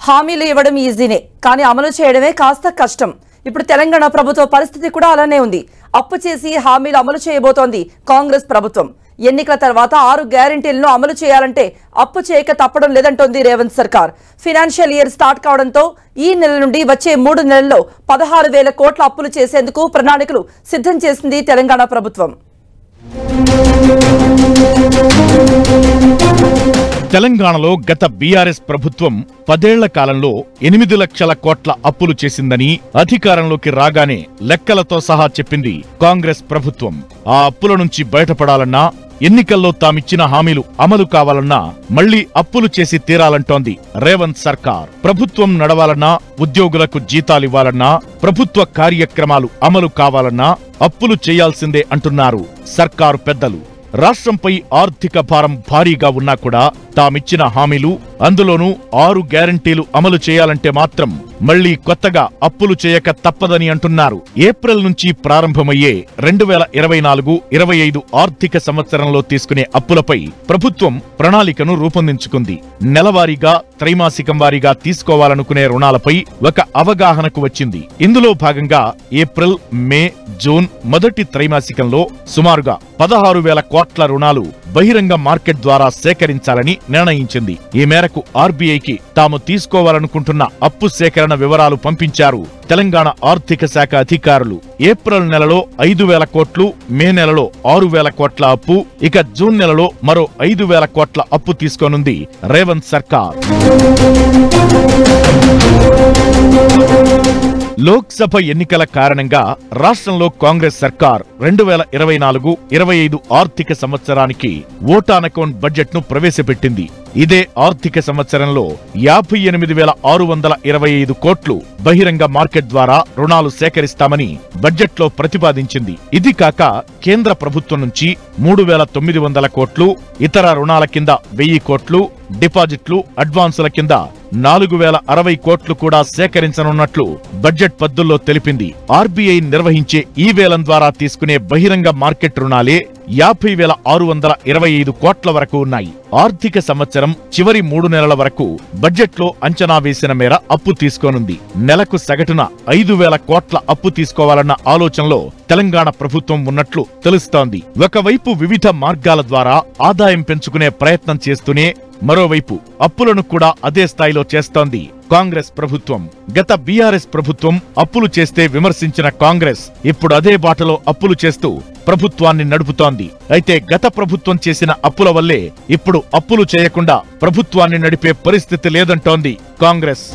హామీలు ఇవ్వడం ఈజీనే, కానీ అమలు చేయడమే కాస్త కష్టం. ఇప్పుడు తెలంగాణ ప్రభుత్వ పరిస్థితి కూడా అలానే ఉంది. అప్పు చేసి హామీలు అమలు చేయబోతోంది కాంగ్రెస్ ప్రభుత్వం. ఎన్నికల తర్వాత 6 గ్యారెంటీలను అమలు చేయాలంటే అప్పు చేయక తప్పడం లేదంటోంది రేవంత్ సర్కార్. ఫైనాన్షియల్ ఇయర్ స్టార్ట్ కావడంతో ఈ నెల నుండి వచ్చే 3 నెలల్లో 16,000 కోట్ల అప్పులు చేసేందుకు ప్రణాళికలు సిద్ధం చేసింది తెలంగాణ ప్రభుత్వం. తెలంగాణలో గత బీఆర్ఎస్ ప్రభుత్వం 10 ఏళ్ల కాలంలో 8 లక్షల కోట్ల అప్పులు చేసిందని అధికారంలోకి రాగానే లెక్కలతో సహా చెప్పింది కాంగ్రెస్ ప్రభుత్వం. ఆ అప్పుల నుంచి బయటపడాలన్నా, ఎన్నికల్లో తామిచ్చిన హామీలు అమలు కావాలన్నా మళ్లీ అప్పులు చేసి తీరాలంటోంది రేవంత్ సర్కార్. ప్రభుత్వం నడవాలన్నా, ఉద్యోగులకు జీతాలివ్వాలన్నా, ప్రభుత్వ కార్యక్రమాలు అమలు కావాలన్నా అప్పులు చేయాల్సిందే అంటున్నారు సర్కారు పెద్దలు. రాష్ట్రంపై ఆర్థిక భారం భారీగా ఉన్నా కూడా తామిచ్చిన హామీలు, అందులోనూ 6 గ్యారంటీలు అమలు చేయాలంటే మాత్రం మళ్లీ కొత్తగా అప్పులు చేయక తప్పదని అంటున్నారు. ఏప్రిల్ నుంచి ప్రారంభమయ్యే 2024-25 ఆర్థిక సంవత్సరంలో తీసుకునే అప్పులపై ప్రభుత్వం ప్రణాళికను రూపొందించుకుంది. నెలవారీగా, త్రైమాసికం వారీగా తీసుకోవాలనుకునే రుణాలపై ఒక అవగాహనకు వచ్చింది. ఇందులో భాగంగా ఏప్రిల్, మే, జూన్ మొదటి త్రైమాసికంలో సుమారుగా 16,000 కోట్ల రుణాలు బహిరంగ మార్కెట్ ద్వారా సేకరించాలని నిర్ణయించింది. ఈ మేరకు ఆర్బీఐకి తాము తీసుకోవాలనుకుంటున్న అప్పు సేకరణ వివరాలు పంపించారు తెలంగాణ ఆర్థిక శాఖ అధికారులు. ఏప్రిల్ నెలలో 5,000 కోట్లు, మే నెలలో 6,000 కోట్ల అప్పు, ఇక జూన్ నెలలో మరో 5,000 కోట్ల అప్పు తీసుకోనుంది రేవంత్ సర్కార్. లోక్సభ ఎన్నికల కారణంగా రాష్ట్రంలో కాంగ్రెస్ సర్కార్ 2024-25 ఆర్థిక సంవత్సరానికి ఓట్ ఆన్ అకౌంట్ బడ్జెట్ ను ప్రవేశపెట్టింది. ఇదే ఆర్థిక సంవత్సరంలో 58,625 కోట్లు బహిరంగ మార్కెట్ ద్వారా రుణాలు సేకరిస్తామని బడ్జెట్లో ప్రతిపాదించింది. ఇది కాక కేంద్ర ప్రభుత్వం నుంచి 3,900 కోట్లు, ఇతర రుణాల కింద 1,000 కోట్లు, డిపాజిట్లు, అడ్వాన్సుల కింద 4,060 కోట్లు కూడా సేకరించనున్నట్లు బడ్జెట్ పద్దుల్లో తెలిపింది. ఆర్బీఐ నిర్వహించే ఈ వేలం ద్వారా తీసుకునే బహిరంగ మార్కెట్ రుణాలే 50,625 కోట్ల వరకు ఉన్నాయి. ఆర్థిక సంవత్సరం చివరి 3 నెలల వరకు బడ్జెట్లో అంచనా వేసిన మేర అప్పు తీసుకోనుంది. నెలకు సగటున 5,000 కోట్ల అప్పు తీసుకోవాలన్న ఆలోచనలో తెలంగాణ ప్రభుత్వం ఉన్నట్లు తెలుస్తోంది. ఒకవైపు వివిధ మార్గాల ద్వారా ఆదాయం పెంచుకునే ప్రయత్నం చేస్తూనే మరోవైపు అప్పులను కూడా అదే స్థాయిలో చేస్తోంది కాంగ్రెస్ ప్రభుత్వం. గత బీఆర్ఎస్ ప్రభుత్వం అప్పులు చేస్తే విమర్శించిన కాంగ్రెస్ ఇప్పుడు అదే బాటలో అప్పులు చేస్తూ ప్రభుత్వాన్ని నడుపుతోంది. అయితే గత ప్రభుత్వం చేసిన అప్పుల వల్లే ఇప్పుడు అప్పులు చేయకుండా ప్రభుత్వాన్ని నడిపే పరిస్థితి లేదంటోంది కాంగ్రెస్.